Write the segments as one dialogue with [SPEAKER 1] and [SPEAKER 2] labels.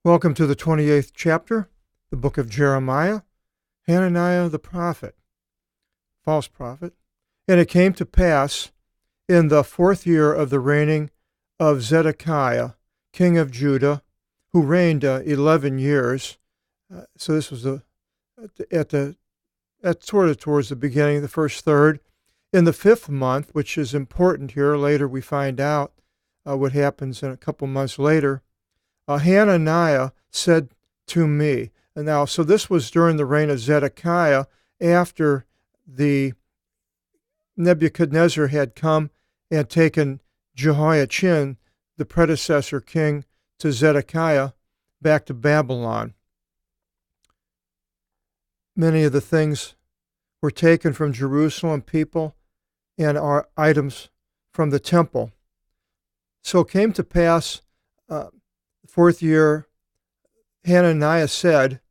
[SPEAKER 1] Welcome to the 28th chapter, the book of Jeremiah, Hananiah the prophet, false prophet. And it came to pass in the 4th year of the reigning of Zedekiah, king of Judah, who reigned 11 years. So this was towards the beginning, the first third. In the 5th month, which is important here, later we find out what happens in a couple months later, Hananiah said to me. And now, so this was during the reign of Zedekiah, after the Nebuchadnezzar had come and taken Jehoiachin, the predecessor king to Zedekiah, back to Babylon. Many of the things were taken from Jerusalem, people, and our items from the temple. So it came to pass, 4th year, Hananiah said,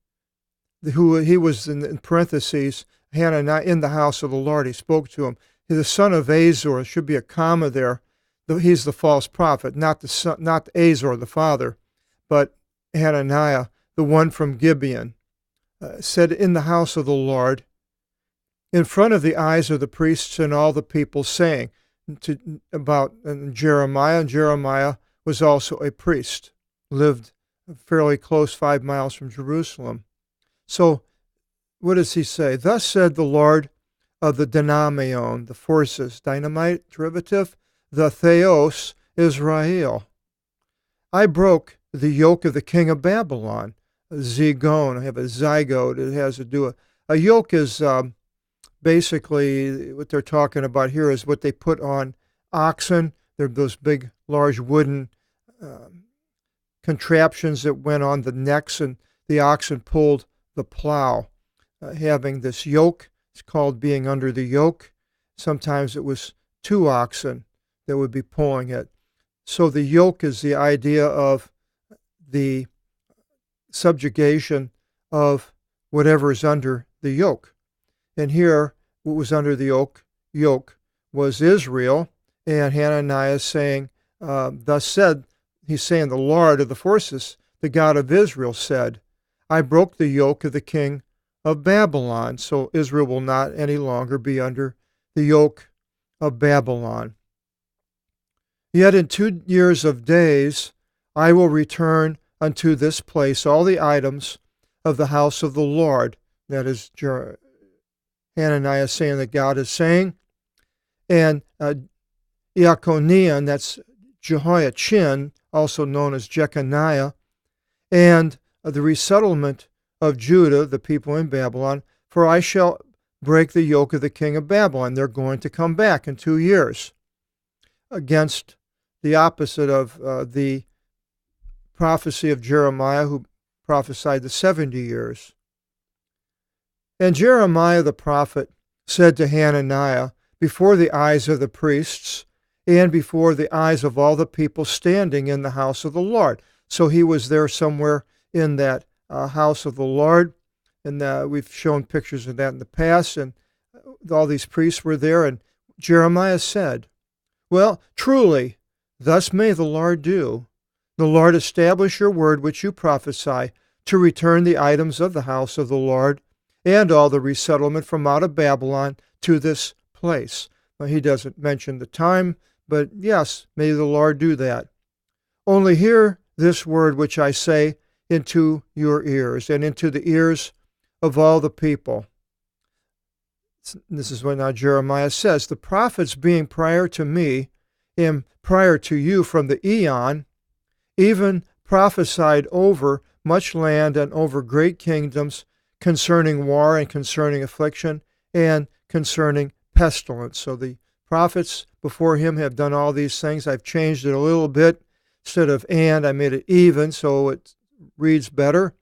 [SPEAKER 1] he was in parentheses, Hananiah in the house of the Lord. He spoke to him. He's the son of Azor. There should be a comma there. He's the false prophet, not Azor, the father, but Hananiah, the one from Gibeon, said, in the house of the Lord, in front of the eyes of the priests and all the people, saying about Jeremiah, and Jeremiah was also a priest, lived fairly close, 5 miles from Jerusalem. So what does he say? Thus said the Lord of the Dynamion, the forces, dynamite, derivative, the Theos, Israel. I broke the yoke of the king of Babylon, Zigon. I have a zygote. It has to do a yoke is basically what they're talking about here is what they put on oxen. They're those big, large wooden contraptions that went on the necks, and the oxen pulled the plow. Having this yoke, it's called being under the yoke. Sometimes it was 2 oxen that would be pulling it. So the yoke is the idea of the subjugation of whatever is under the yoke. And here, what was under the yoke was Israel, and Hananiah is saying, thus said, he's saying the Lord of the forces, the God of Israel, said, I broke the yoke of the king of Babylon, so Israel will not any longer be under the yoke of Babylon. Yet in 2 years of days I will return unto this place all the items of the house of the Lord. That is Hananiah saying that God is saying. And Jeconiah, that's Jehoiachin, also known as Jeconiah, and the resettlement of Judah, the people in Babylon, for I shall break the yoke of the king of Babylon. They're going to come back in 2 years, against the opposite of the prophecy of Jeremiah, who prophesied the 70 years. And Jeremiah the prophet said to Hananiah, before the eyes of the priests and before the eyes of all the people standing in the house of the Lord. So he was there somewhere in that house of the Lord, and we've shown pictures of that in the past, and all these priests were there, and Jeremiah said, well, truly, thus may the Lord do. The Lord establish your word which you prophesy, to return the items of the house of the Lord and all the resettlement from out of Babylon to this place. Now, he doesn't mention the time, but yes, may the Lord do that. Only hear this word which I say into your ears and into the ears of all the people. This is what now Jeremiah says, the prophets being prior to me and prior to you from the eon, even prophesied over much land and over great kingdoms concerning war and concerning affliction and concerning pestilence. So the prophets before him have done all these things. I've changed it a little bit. Instead of and, I made it even so it reads better.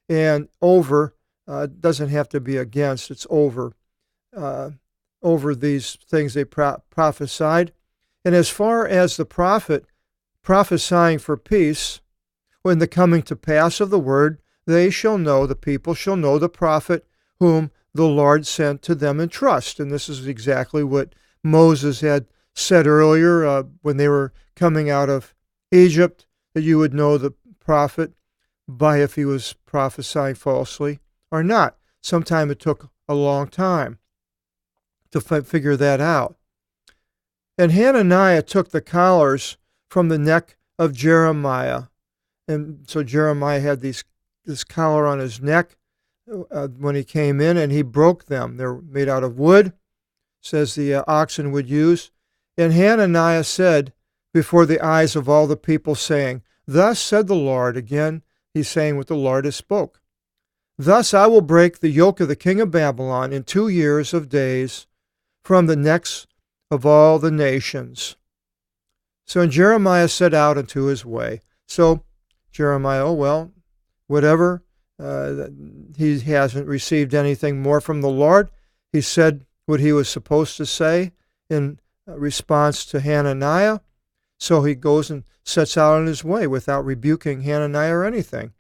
[SPEAKER 1] And over doesn't have to be against, it's over. Over these things they prophesied. And as far as the prophet prophesying for peace, when the coming to pass of the word, they shall know, the people shall know the prophet whom the Lord sent to them in trust. And this is exactly what Moses had said earlier when they were coming out of Egypt, that you would know the prophet by if he was prophesying falsely or not. Sometimes it took a long time to figure that out. And Hananiah took the collars from the neck of Jeremiah. And so Jeremiah had this collar on his neck when he came in, and he broke them. They're made out of wood, says the oxen would use. And Hananiah said before the eyes of all the people, saying, Thus said the Lord. Again, he's saying what the Lord has spoke. Thus I will break the yoke of the king of Babylon in 2 years of days from the necks of all the nations. So Jeremiah set out into his way. So Jeremiah, whatever. He hasn't received anything more from the Lord. He said what he was supposed to say in response to Hananiah. So he goes and sets out on his way without rebuking Hananiah or anything.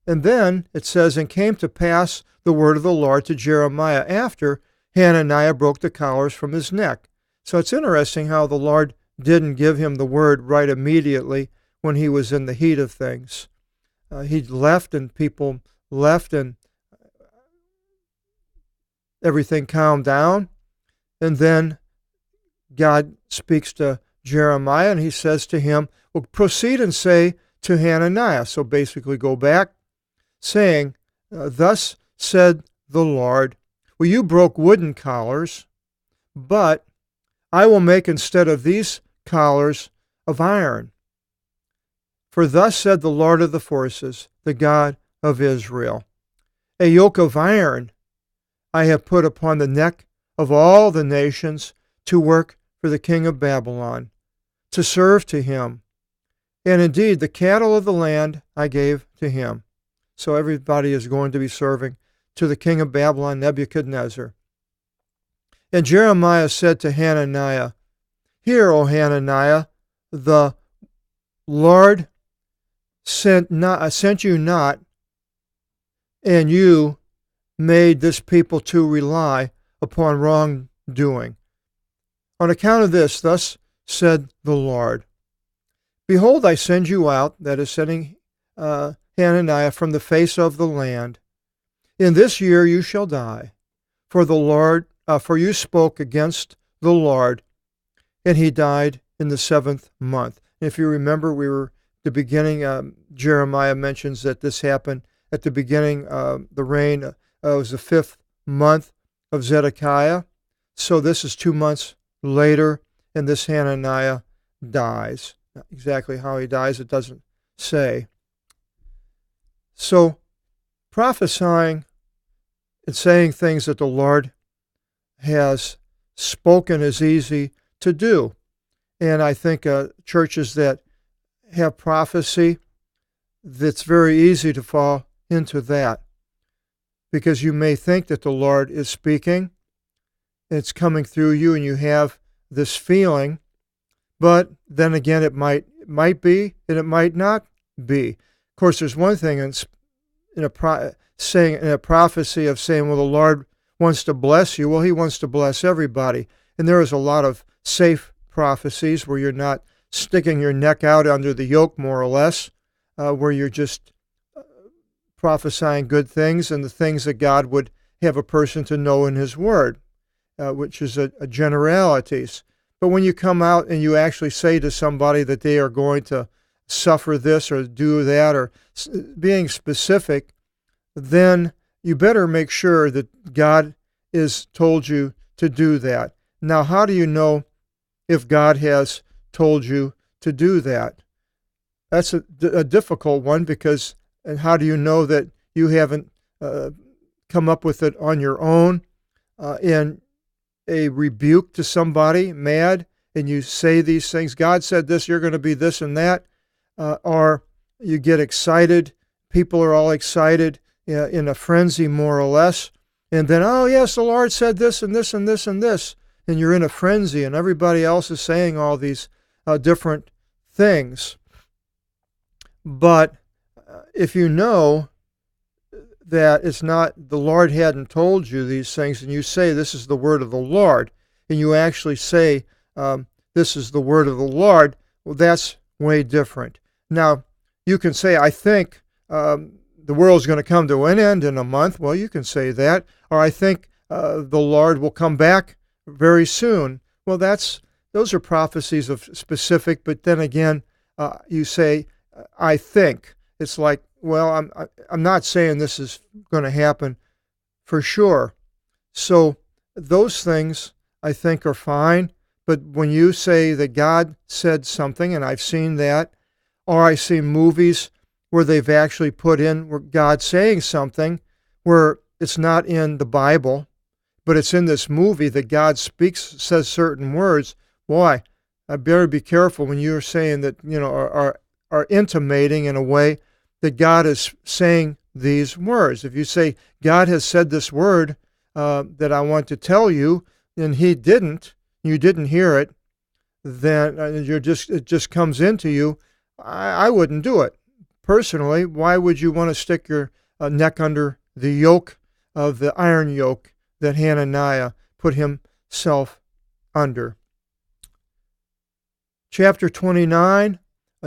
[SPEAKER 1] And then it says, and came to pass the word of the Lord to Jeremiah after Hananiah broke the collars from his neck. So it's interesting how the Lord didn't give him the word right immediately when he was in the heat of things. He left and people left and everything calmed down. And then God speaks to Jeremiah and he says to him, well, proceed and say to Hananiah. So basically go back saying, thus said the Lord, well, you broke wooden collars, but I will make instead of these collars of iron. For thus said the Lord of the forces, the God of Israel, a yoke of iron I have put upon the neck of all the nations to work for the king of Babylon, to serve to him. And indeed, the cattle of the land I gave to him. So everybody is going to be serving to the king of Babylon, Nebuchadnezzar. And Jeremiah said to Hananiah, Hear, O Hananiah, the Lord sent you not, and you made this people to rely upon wrongdoing. On account of this, thus said the Lord, Behold, I send you out, that is sending Hananiah from the face of the land. In this year you shall die, for you spoke against the Lord, and he died in the 7th month. And if you remember, we were the beginning. Jeremiah mentions that this happened at the beginning of the reign. It was the 5th month of Zedekiah. So this is 2 months later, and this Hananiah dies. Not exactly how he dies, it doesn't say. So prophesying and saying things that the Lord has spoken is easy to do. And I think churches that have prophecy, it's very easy to fall into that. Because you may think that the Lord is speaking, it's coming through you, and you have this feeling, but then again, it might be, and it might not be. Of course, there's one thing in a prophecy of saying, well, the Lord wants to bless you. Well, he wants to bless everybody. And there is a lot of safe prophecies where you're not sticking your neck out under the yoke, more or less, where you're just prophesying good things and the things that God would have a person to know in his word, which is a generalities. But when you come out and you actually say to somebody that they are going to suffer this or do that, or being specific, then you better make sure that God has told you to do that. Now, how do you know if God has told you to do that? That's a difficult one, because and how do you know that you haven't come up with it on your own in a rebuke to somebody mad, and you say these things, God said this, you're going to be this and that, or you get excited, people are all excited in a frenzy, more or less, and then, oh yes, the Lord said this and this and this and this, and you're in a frenzy, and everybody else is saying all these different things. But if you know that it's not, the Lord hadn't told you these things, and you say this is the word of the Lord, and you actually say this is the word of the Lord, well, that's way different. Now, you can say, I think the world's going to come to an end in a month. Well, you can say that. Or I think the Lord will come back very soon. Well, those are prophecies of specific, but then again, you say, I think. It's like, well, I'm not saying this is going to happen for sure. So those things I think are fine. But when you say that God said something, and I've seen that, or I see movies where they've actually put in where God's saying something where it's not in the Bible, but it's in this movie that God says certain words, boy, I better be careful when you're saying that, are intimating in a way that God is saying these words. If you say, God has said this word that I want to tell you, and he didn't, you didn't hear it, then it just comes into you, I wouldn't do it. Personally, why would you want to stick your neck under the yoke of the iron yoke that Hananiah put himself under? Chapter 29,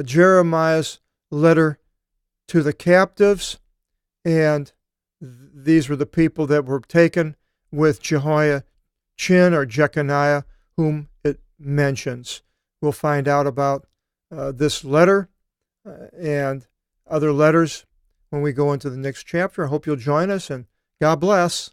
[SPEAKER 1] Jeremiah's letter to the captives, and these were the people that were taken with Jehoiachin or Jeconiah, whom it mentions. We'll find out about this letter and other letters when we go into the next chapter. I hope you'll join us, and God bless.